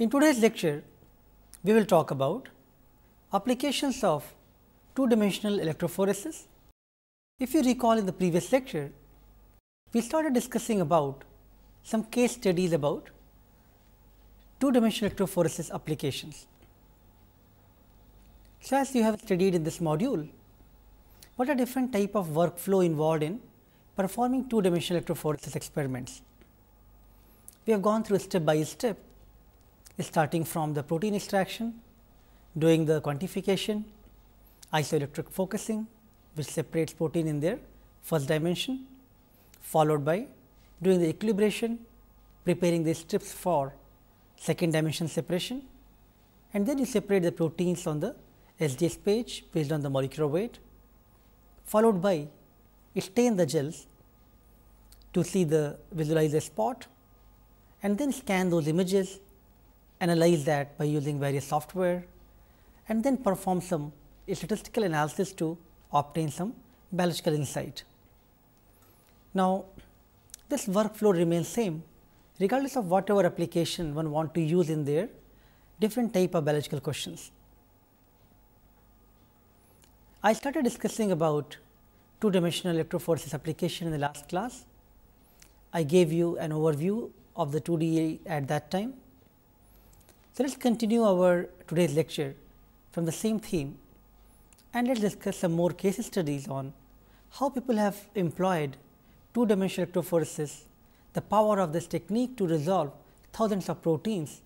In today's lecture, we will talk about applications of two-dimensional electrophoresis. If you recall, in the previous lecture, we started discussing about some case studies about two-dimensional electrophoresis applications. So, as you have studied in this module, what are different type of workflow involved in performing two-dimensional electrophoresis experiments. We have gone through step by step, starting from the protein extraction, doing the quantification, isoelectric focusing, which separates protein in their first dimension, followed by doing the equilibration, preparing the strips for second dimension separation, and then you separate the proteins on the SDS page based on the molecular weight, followed by stain the gels to visualize the spot, and then scan those images, analyze that by using various software, and then perform some statistical analysis to obtain some biological insight. Now, this workflow remains same regardless of whatever application one want to use in their different type of biological questions. I started discussing about two-dimensional electrophoresis application in the last class. I gave you an overview of the 2D at that time. So, let us continue our today's lecture from the same theme, and let us discuss some more case studies on how people have employed two-dimensional electrophoresis, the power of this technique to resolve thousands of proteins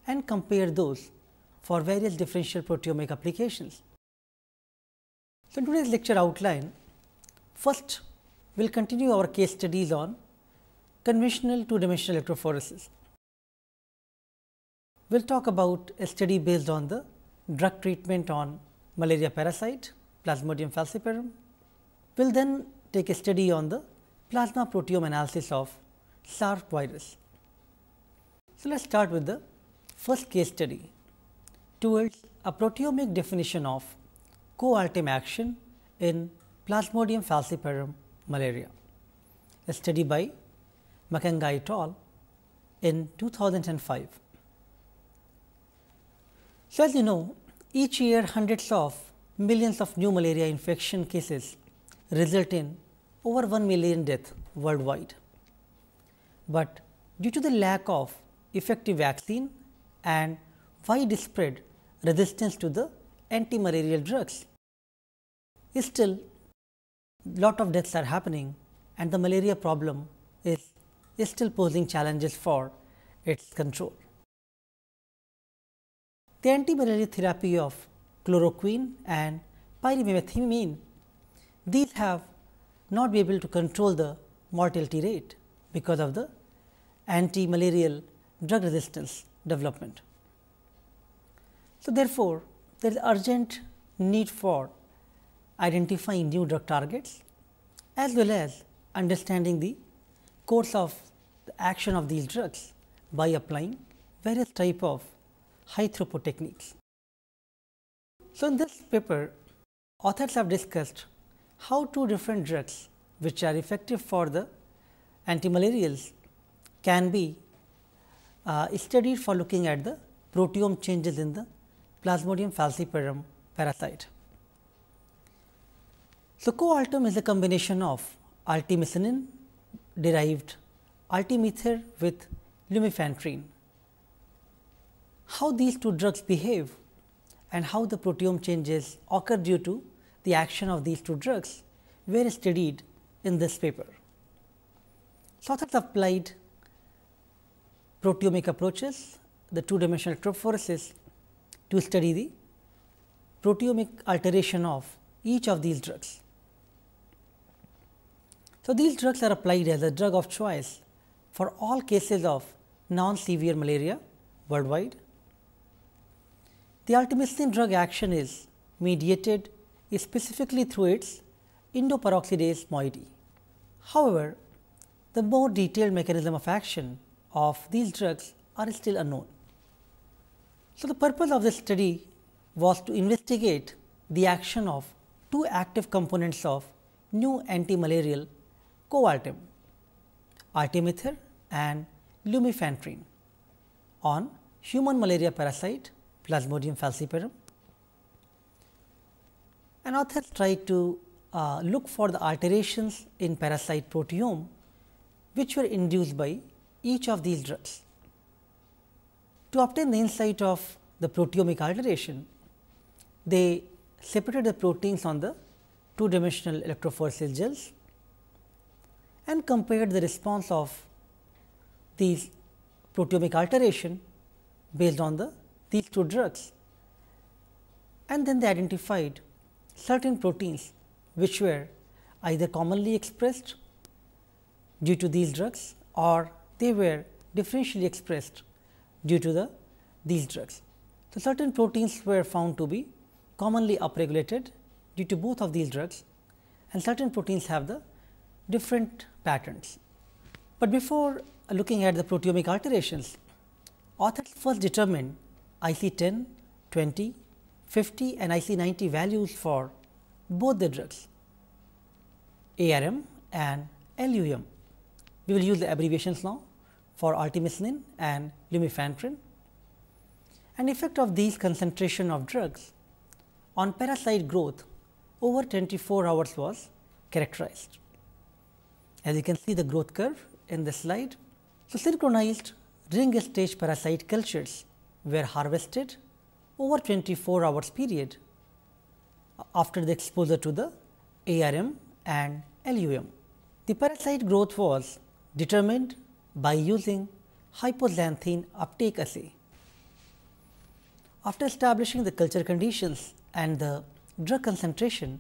and compare those for various differential proteomic applications. So, in today's lecture outline, first we will continue our case studies on conventional two-dimensional electrophoresis. We will talk about a study based on the drug treatment on malaria parasite, Plasmodium falciparum. We will then take a study on the plasma proteome analysis of SARS virus. So, let us start with the first case study towards a proteomic definition of co-Altem action in Plasmodium falciparum malaria, a study by Makanga et al. In 2005. So, as you know, each year hundreds of millions of new malaria infection cases result in over 1 million deaths worldwide. But due to the lack of effective vaccine and widespread resistance to the anti-malarial drugs, still lot of deaths are happening, and the malaria problem is still posing challenges for its control. The anti-malarial therapy of chloroquine and pyrimethamine, these have not been able to control the mortality rate because of the anti-malarial drug resistance development. So, therefore, there is urgent need for identifying new drug targets as well as understanding the course of the action of these drugs by applying various type of high throughput techniques. So, in this paper, authors have discussed how two different drugs which are effective for the antimalarials can be studied for looking at the proteome changes in the Plasmodium falciparum parasite. So, co-Altem is a combination of artemisinin derived altimether with lumefantrine. How these two drugs behave and how the proteome changes occur due to the action of these two drugs were studied in this paper. So, authors applied proteomic approaches, the two-dimensional electrophoresis, to study the proteomic alteration of each of these drugs. So, these drugs are applied as a drug of choice for all cases of non-severe malaria worldwide. The artemisinin drug action is mediated specifically through its endoperoxidase moiety. However, the more detailed mechanism of action of these drugs are still unknown. So, the purpose of this study was to investigate the action of two active components of new antimalarial co-Altem, artemether and lumefantrine, on human malaria parasite Plasmodium falciparum. And authors tried to look for the alterations in parasite proteome which were induced by each of these drugs. To obtain the insight of the proteomic alteration, they separated the proteins on the two-dimensional electrophoresis gels and compared the response of these proteomic alteration based on these two drugs, and then they identified certain proteins which were either commonly expressed due to these drugs or they were differentially expressed due to these drugs. So, certain proteins were found to be commonly upregulated due to both of these drugs, and certain proteins have the different patterns. But before looking at the proteomic alterations, authors first determined IC 10, 20, 50 and IC 90 values for both the drugs ARM and LUM. We will use the abbreviations now for artemisinin and lumefantrine. An effect of these concentration of drugs on parasite growth over 24 hours was characterized. As you can see the growth curve in this slide. So, synchronized ring stage parasite cultures were harvested over 24 hours period after the exposure to the ARM and LUM. The parasite growth was determined by using hypoxanthine uptake assay. After establishing the culture conditions and the drug concentration,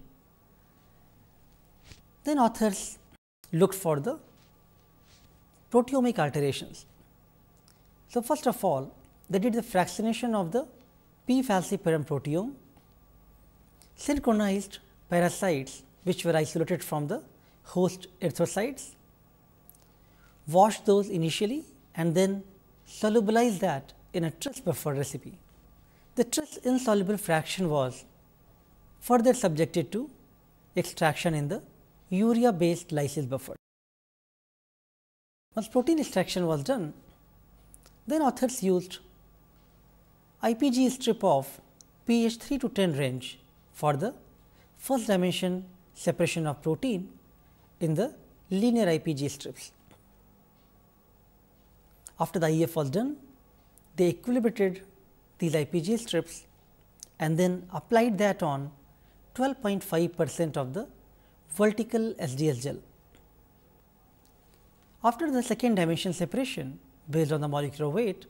then authors looked for the proteomic alterations. So, first of all, they did the fractionation of the P. falciparum proteome, synchronized parasites which were isolated from the host erythrocytes, washed those initially and then solubilized that in a Tris buffer recipe. The Tris insoluble fraction was further subjected to extraction in the urea based lysis buffer. Once protein extraction was done, then authors used IPG strip of pH 3 to 10 range for the first dimension separation of protein in the linear IPG strips. After the IF was done, they equilibrated these IPG strips and then applied that on 12.5% of the vertical SDS gel. After the second dimension separation based on the molecular weight,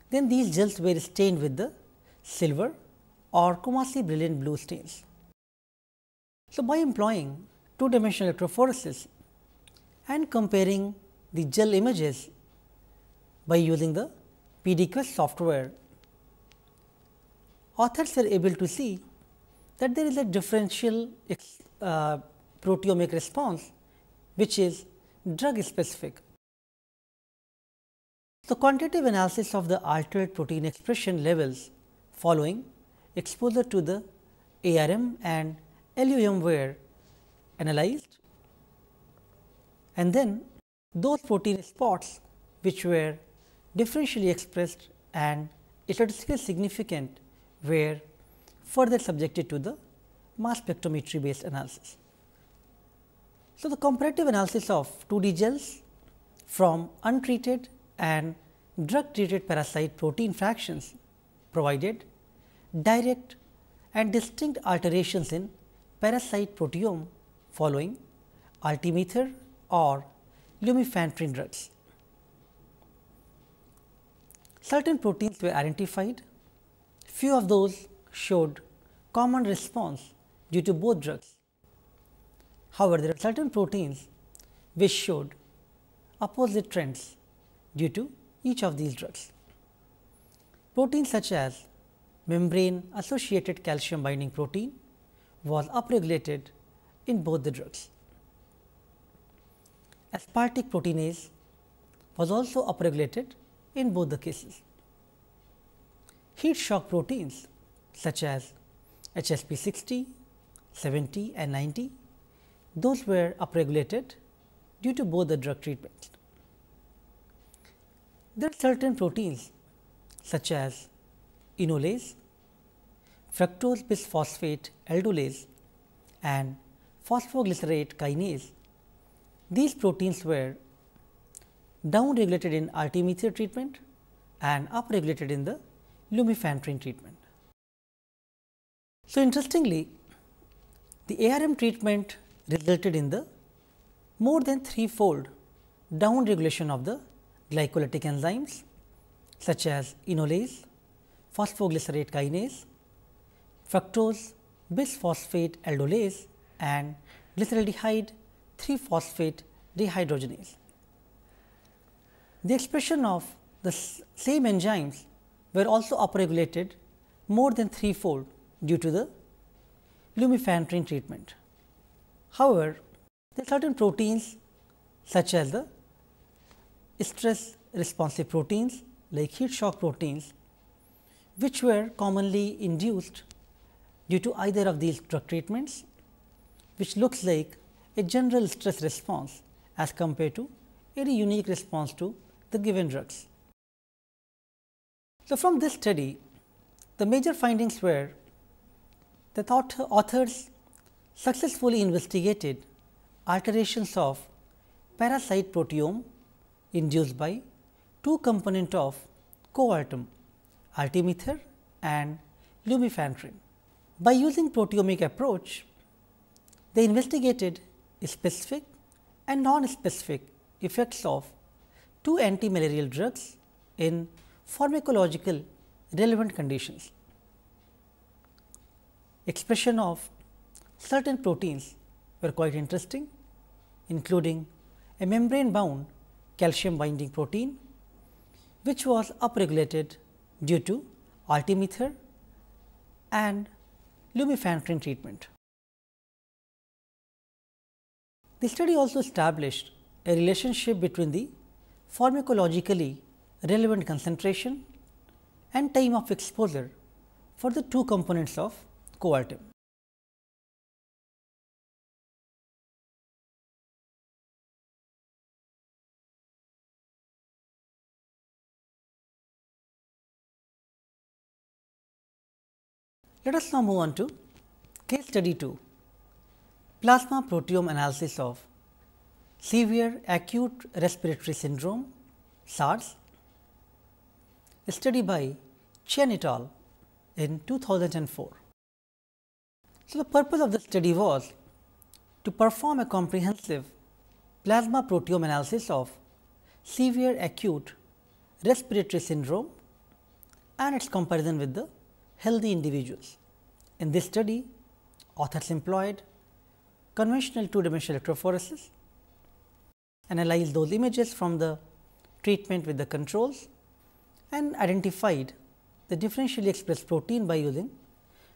then these gels were stained with the silver or Kumasi brilliant blue stains. So, by employing two dimensional electrophoresis and comparing the gel images by using the PDQuest software, authors were able to see that there is a differential proteomic response which is drug specific. So, quantitative analysis of the altered protein expression levels following exposure to the ARM and LUM were analyzed, and then those protein spots which were differentially expressed and statistically significant were further subjected to the mass spectrometry based analysis. So, the comparative analysis of 2D gels from untreated and drug treated parasite protein fractions provided direct and distinct alterations in parasite proteome following altimether or lumefantrine drugs. Certain proteins were identified, few of those showed common response due to both drugs. However, there are certain proteins which showed opposite trends due to each of these drugs. Proteins such as membrane associated calcium binding protein was upregulated in both the drugs. Aspartic proteinase was also upregulated in both the cases. Heat shock proteins such as HSP 60, 70 and 90, those were upregulated due to both the drug treatments. There are certain proteins such as enolase, fructose bisphosphate aldolase and phosphoglycerate kinase. These proteins were down-regulated in artemether treatment and up-regulated in the lumefantrine treatment. So, interestingly, the ARM treatment resulted in the more than threefold down-regulation of the glycolytic enzymes such as enolase, phosphoglycerate kinase, fructose bisphosphate aldolase and glyceraldehyde 3-phosphate dehydrogenase. The expression of the same enzymes were also upregulated more than threefold due to the lumefantrine treatment. However, there are certain proteins such as the stress responsive proteins like heat shock proteins, which were commonly induced due to either of these drug treatments, which looks like a general stress response as compared to any unique response to the given drugs. So, from this study, the major findings were that authors successfully investigated alterations of parasite proteome induced by two component of coartem, altimether and lumefantrine. By using proteomic approach, they investigated specific and non-specific effects of two anti-malarial drugs in pharmacological relevant conditions. Expression of certain proteins were quite interesting, including a membrane bound calcium binding protein, which was upregulated due to altimether and lumefantrine treatment. The study also established a relationship between the pharmacologically relevant concentration and time of exposure for the two components of coartem. Let us now move on to case study 2, plasma proteome analysis of severe acute respiratory syndrome SARS, a study by Chen et al. In 2004. So, the purpose of the study was to perform a comprehensive plasma proteome analysis of severe acute respiratory syndrome and its comparison with the healthy individuals. In this study, authors employed conventional two-dimensional electrophoresis, analyzed those images from the treatment with the controls and identified the differentially expressed protein by using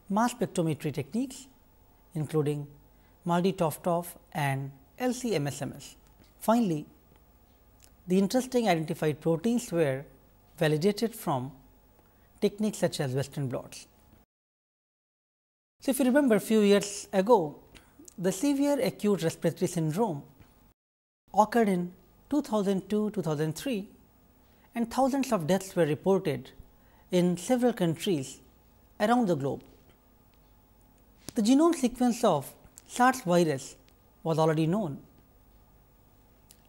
mass spectrometry techniques, including Mardy-Toftoff and LC-MS-MS. Finally, the interesting identified proteins were validated from techniques such as Western blots. So, if you remember few years ago, the severe acute respiratory syndrome occurred in 2002-2003 and thousands of deaths were reported in several countries around the globe. The genome sequence of SARS virus was already known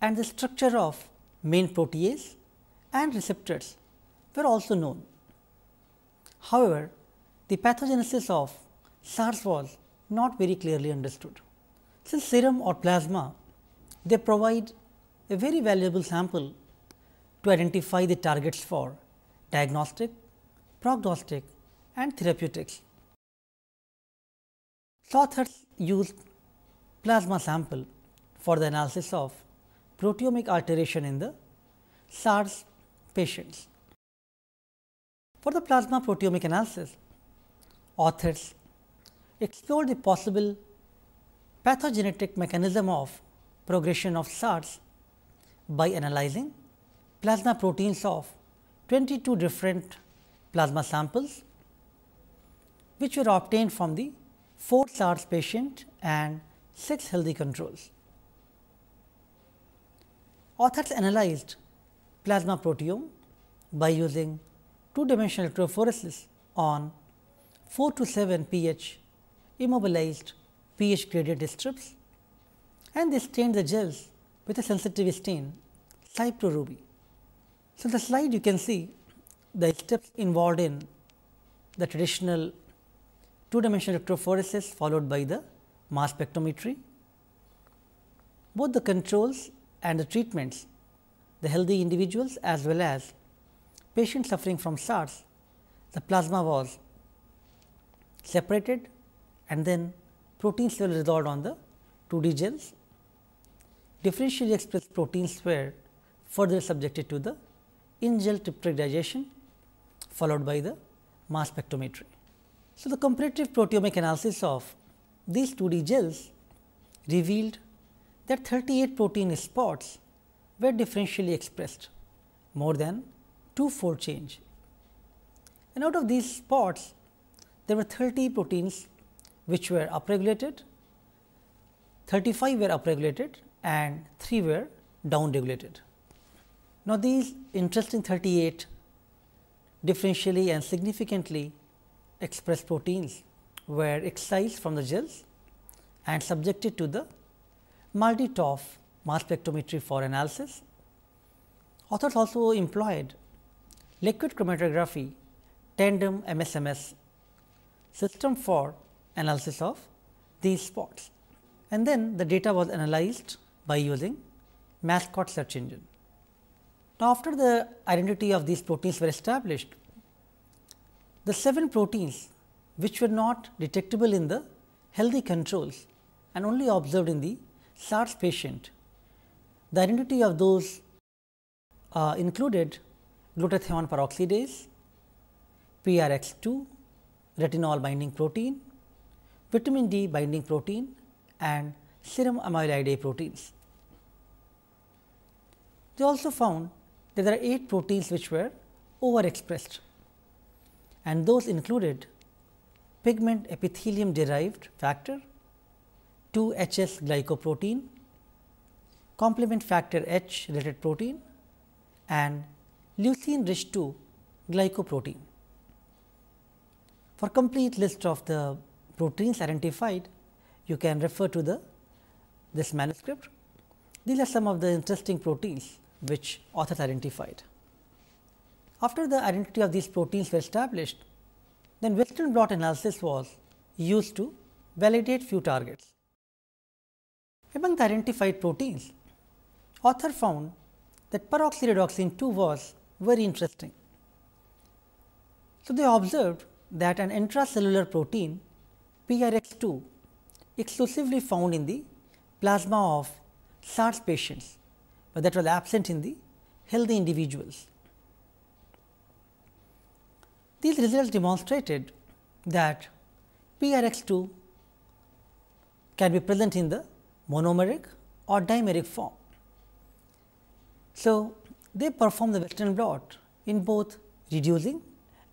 and the structure of main protease and receptors were also known. However, the pathogenesis of SARS was not very clearly understood. Since serum or plasma, they provide a very valuable sample to identify the targets for diagnostic, prognostic and therapeutics. So, authors used plasma sample for the analysis of proteomic alteration in the SARS patients. For the plasma proteomic analysis, authors explored the possible pathogenetic mechanism of progression of SARS by analyzing plasma proteins of 22 different plasma samples, which were obtained from the 4 SARS patient and 6 healthy controls. Authors analyzed plasma proteome by using two-dimensional electrophoresis on 4 to 7 pH immobilized pH gradient strips, and they stained the gels with a sensitivity stain cyproruby. So, the slide you can see the steps involved in the traditional two-dimensional electrophoresis followed by the mass spectrometry. Both the controls and the treatments, the healthy individuals as well as patients suffering from SARS, the plasma was separated and then proteins were resolved on the 2D gels. Differentially expressed proteins were further subjected to the in-gel tryptic digestion followed by the mass spectrometry. So, the comparative proteomic analysis of these 2D gels revealed that 38 protein spots were differentially expressed, more than two-fold change. And out of these spots, there were 30 proteins which were upregulated, 35 were upregulated and 3 were downregulated. Now, these interesting 38 differentially and significantly expressed proteins were excised from the gels and subjected to the multi-TOF mass spectrometry for analysis. Authors also employed liquid chromatography tandem MSMS system for analysis of these spots, and then the data was analyzed by using mascot search engine. Now, after the identity of these proteins were established, the 7 proteins which were not detectable in the healthy controls and only observed in the SARS patient, the identity of those included glutathione peroxidase, PRX2, retinol binding protein, vitamin D binding protein and serum amyloid A proteins. They also found that there are 8 proteins which were overexpressed, and those included pigment epithelium derived factor, 2-HS glycoprotein, complement factor H related protein and leucine rich 2 glycoprotein. For complete list of the proteins identified, you can refer to this manuscript. These are some of the interesting proteins which authors identified. After the identity of these proteins were established, then Western blot analysis was used to validate few targets. Among the identified proteins, author found that Peroxiredoxin II was very interesting. So, they observed that an intracellular protein PRX2 exclusively found in the plasma of SARS patients, but that was absent in the healthy individuals. These results demonstrated that PRX2 can be present in the monomeric or dimeric form. So, they performed the Western blot in both reducing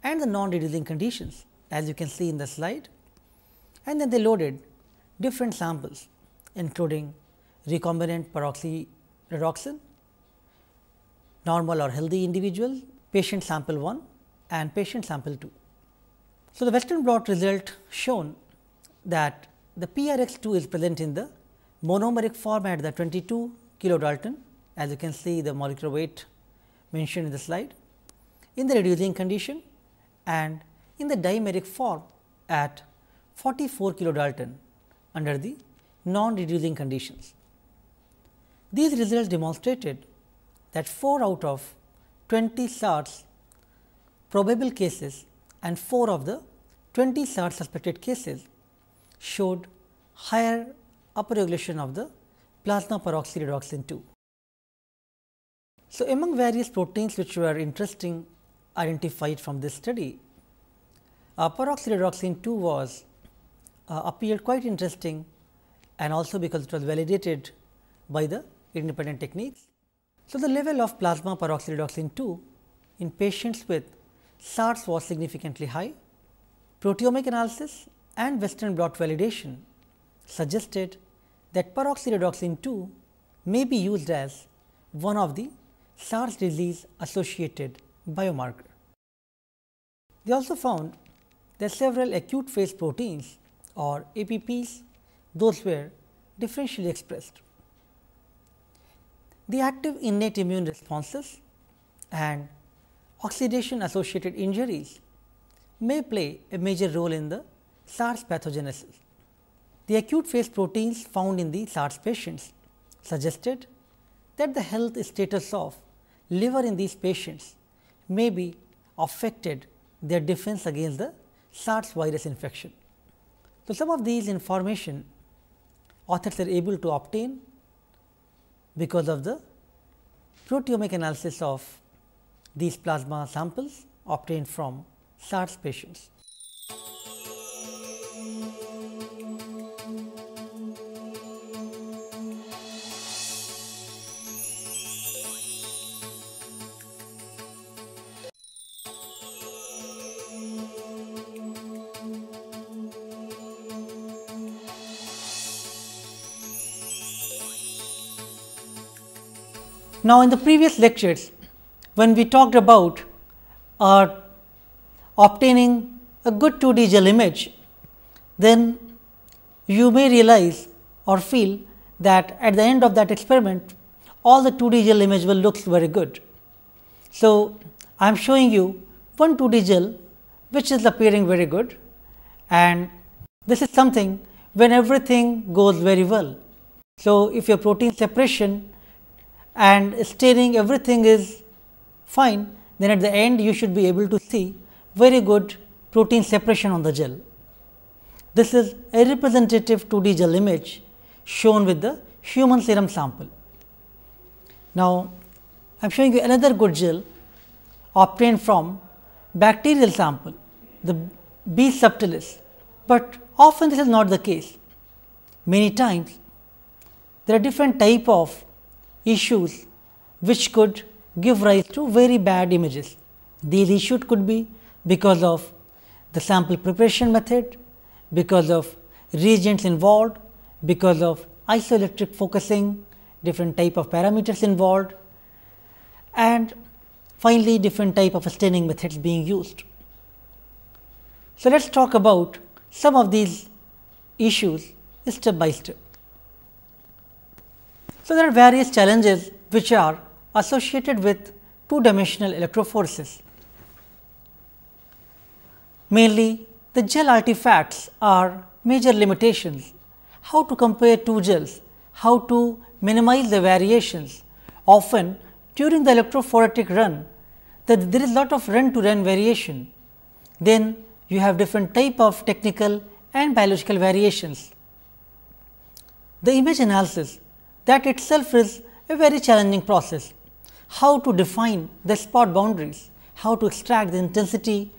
and the non-reducing conditions, as you can see in the slide, and then they loaded different samples including recombinant peroxiredoxin, normal or healthy individual, patient sample 1 and patient sample 2. So, the Western blot result shown that the PRX2 is present in the monomeric form at the 22 kilodalton, as you can see the molecular weight mentioned in the slide, in the reducing condition and in the dimeric form at 44 kilodalton under the non-reducing conditions. These results demonstrated that 4 out of 20 SARS probable cases and 4 of the 20 SARS suspected cases showed higher upregulation of the plasma peroxiredoxin II. So, among various proteins which were interesting identified from this study, peroxiredoxin II was appeared quite interesting, and also because it was validated by the independent techniques. So, the level of plasma peroxiredoxin II in patients with SARS was significantly high. Proteomic analysis and Western blot validation suggested that peroxiredoxin II may be used as one of the SARS disease associated biomarker. They also found that several acute phase proteins or APPs, those were differentially expressed. The active innate immune responses and oxidation associated injuries may play a major role in the SARS pathogenesis. The acute phase proteins found in the SARS patients suggested that the health status of liver in these patients may be affected their defense against the SARS virus infection. So, some of these information authors are able to obtain because of the proteomic analysis of these plasma samples obtained from SARS patients. Now, in the previous lectures, when we talked about obtaining a good 2D gel image, then you may realize or feel that at the end of that experiment, all the 2D gel image will look very good. So, I am showing you one 2D gel which is appearing very good, and this is something when everything goes very well. So, if your protein separation and staining everything is fine, then at the end you should be able to see very good protein separation on the gel. This is a representative 2D gel image shown with the human serum sample. Now, I am showing you another good gel obtained from bacterial sample, the B subtilis, but often this is not the case. Many times there are different type of issues which could give rise to very bad images. These issues could be because of the sample preparation method, because of reagents involved, because of isoelectric focusing, different type of parameters involved, and finally, different type of staining methods being used. So, let us talk about some of these issues step by step. So, there are various challenges which are associated with two-dimensional electrophoresis. Mainly, the gel artifacts are major limitations. How to compare two gels, how to minimize the variations. Often during the electrophoretic run, that there is lot of run to run variation. Then you have different type of technical and biological variations. The image analysis, that itself is a very challenging process. How to define the spot boundaries, how to extract the intensity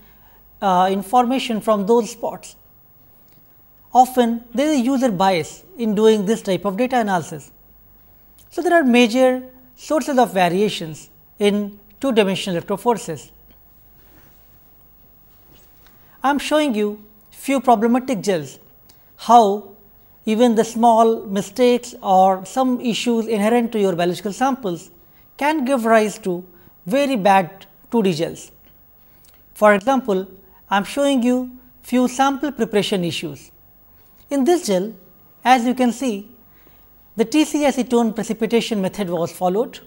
information from those spots. Often there is a user bias in doing this type of data analysis. So, there are major sources of variations in two-dimensional electrophoresis. I am showing you few problematic gels, how even the small mistakes or some issues inherent to your biological samples can give rise to very bad 2D gels. For example, I am showing you few sample preparation issues. In this gel, as you can see, the TC acetone precipitation method was followed,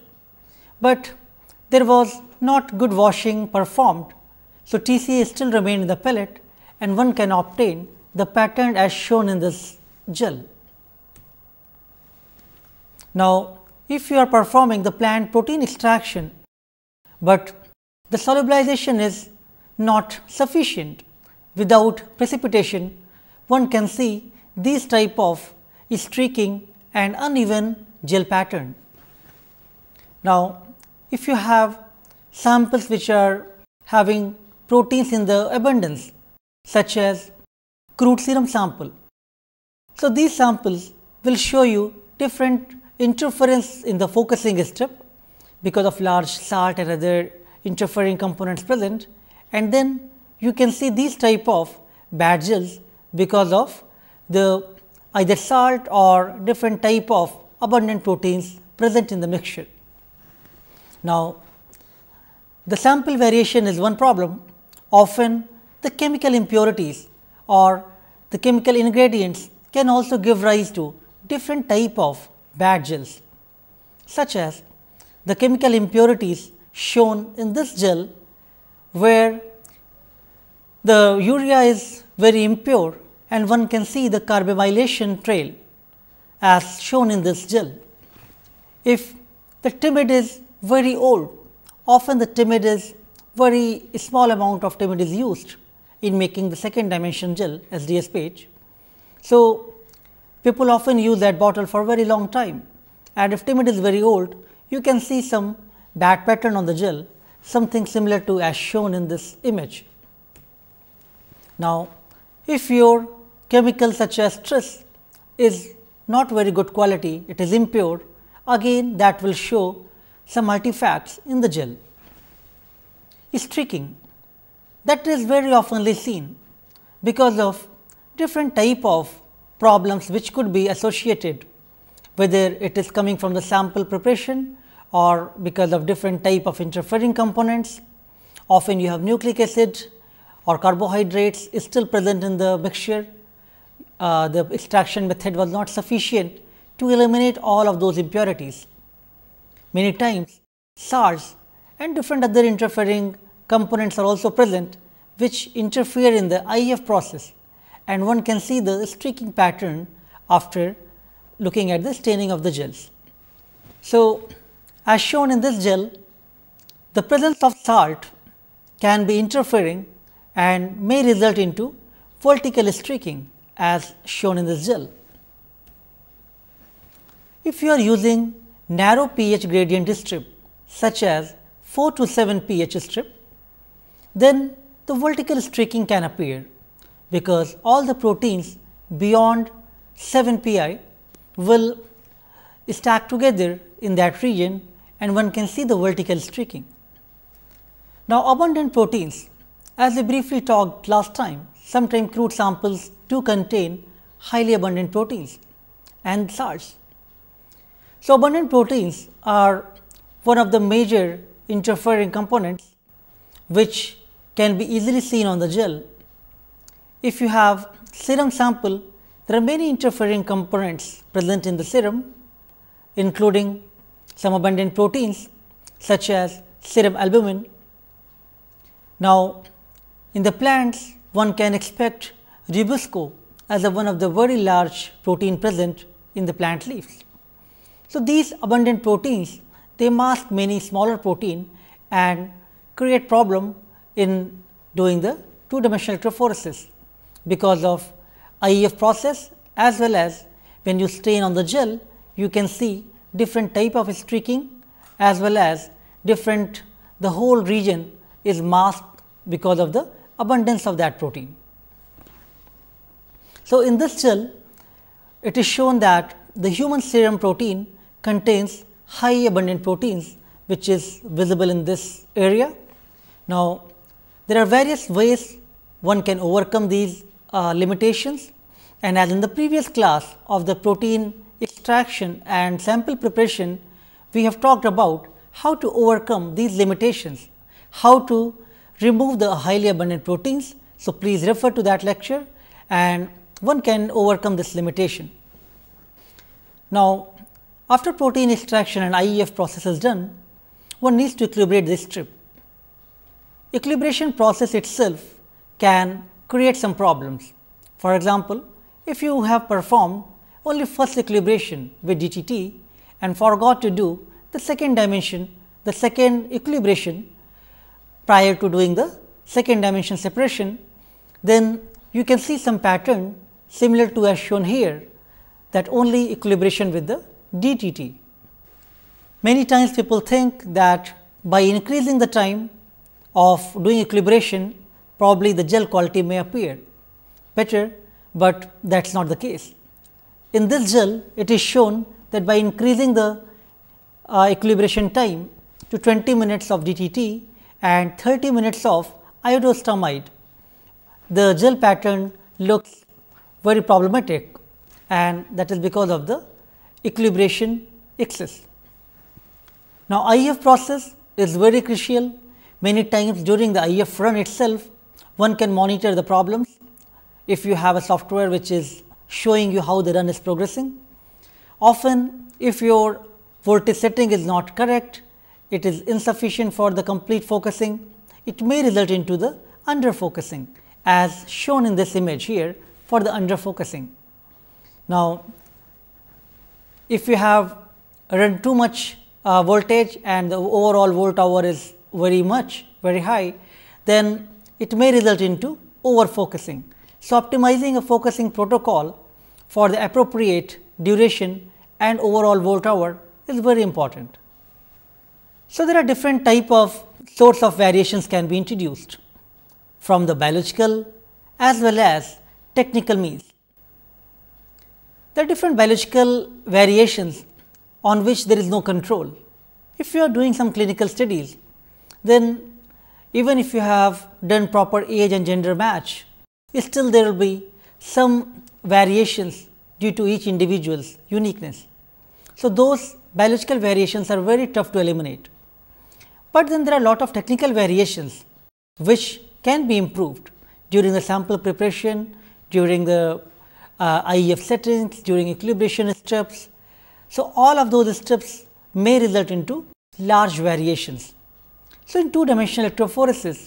but there was not good washing performed. So, TCA still remained in the pellet and one can obtain the pattern as shown in this gel. Now, if you are performing the planned protein extraction, but the solubilization is not sufficient, without precipitation, one can see these type of streaking and uneven gel pattern. Now, if you have samples which are having proteins in the abundance, such as crude serum sample. So, these samples will show you different interference in the focusing step because of large salt and other interfering components present, and then you can see these type of bad gels because of the either salt or different type of abundant proteins present in the mixture. Now, the sample variation is one problem. Often the chemical impurities or the chemical ingredients can also give rise to different type of bad gels, such as the chemical impurities shown in this gel, where the urea is very impure and one can see the carbamylation trail as shown in this gel. If the timid is very old, often the timid is very small amount of timid is used in making the second dimension gel SDS page. So, people often use that bottle for very long time, and if timid is very old, you can see some bad pattern on the gel, something similar to as shown in this image. Now, if your chemical such as tris is not very good quality, it is impure, again that will show some artifacts in the gel. Streaking, that is very oftenly seen because of different type of problems which could be associated, whether it is coming from the sample preparation or because of different type of interfering components. Often you have nucleic acid or carbohydrates is still present in the mixture. The extraction method was not sufficient to eliminate all of those impurities. Many times SARS and different other interfering components are also present, which interfere in the IF process, and one can see the streaking pattern after looking at the staining of the gels. So, as shown in this gel, the presence of salt can be interfering and may result into vertical streaking as shown in this gel. If you are using narrow pH gradient strip such as 4 to 7 pH strip, then the vertical streaking can appear, because all the proteins beyond 7 pi will stack together in that region and one can see the vertical streaking. Now, abundant proteins, as we briefly talked last time, sometimes crude samples do contain highly abundant proteins and SARS. So, abundant proteins are one of the major interfering components which can be easily seen on the gel. If you have serum sample, there are many interfering components present in the serum, including some abundant proteins such as serum albumin. Now, in the plants, one can expect ribosco as one of the very large protein present in the plant leaves. So, these abundant proteins, they mask many smaller protein and create problem in doing the two dimensional electrophoresis, because of IEF process, as well as when you stain on the gel, you can see different type of streaking, as well as different, the whole region is masked because of the abundance of that protein. So, in this gel, it is shown that the human serum protein contains high abundant proteins, which is visible in this area. Now, there are various ways one can overcome these limitations, and as in the previous class of the protein extraction and sample preparation, we have talked about how to overcome these limitations, how to remove the highly abundant proteins. So, please refer to that lecture and one can overcome this limitation. Now, after protein extraction and IEF process is done, one needs to equilibrate this strip. Equilibration process itself can create some problems. For example, if you have performed only first equilibration with DTT and forgot to do the second dimension, the second equilibration prior to doing the second dimension separation, then you can see some pattern similar to as shown here, that only equilibration with the DTT. Many times people think that by increasing the time of doing equilibration, probably the gel quality may appear better, but that is not the case. In this gel, it is shown that by increasing the equilibration time to 20 minutes of DTT and 30 minutes of iodoostamide, the gel pattern looks very problematic, and that is because of the equilibration excess. Now, IF process is very crucial. Many times during the IF run itself, one can monitor the problems if you have a software which is showing you how the run is progressing. Often if your voltage setting is not correct, it is insufficient for the complete focusing, it may result into the under focusing as shown in this image here for the under focusing. Now, if you have run too much voltage and the overall volt hour is very high, then it may result into over focusing. So, optimizing a focusing protocol for the appropriate duration and overall volt hour is very important. So, there are different type of sorts of variations can be introduced from the biological as well as technical means. There are different biological variations on which there is no control. If you are doing some clinical studies, then even if you have done proper age and gender match, still there will be some variations due to each individual's uniqueness. So, those biological variations are very tough to eliminate, but then there are a lot of technical variations which can be improved during the sample preparation, during the IEF settings, during equilibration steps. So, all of those steps may result into large variations. So, in two dimensional electrophoresis,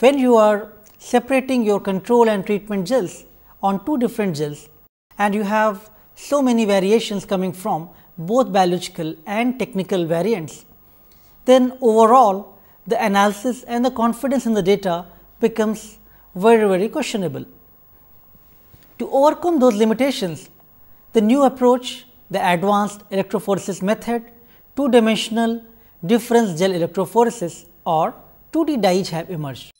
when you are separating your control and treatment gels on two different gels and you have so many variations coming from both biological and technical variants, then overall the analysis and the confidence in the data becomes very questionable. To overcome those limitations, the new approach, the advanced electrophoresis method, two dimensional difference gel electrophoresis or 2D dyes have emerged.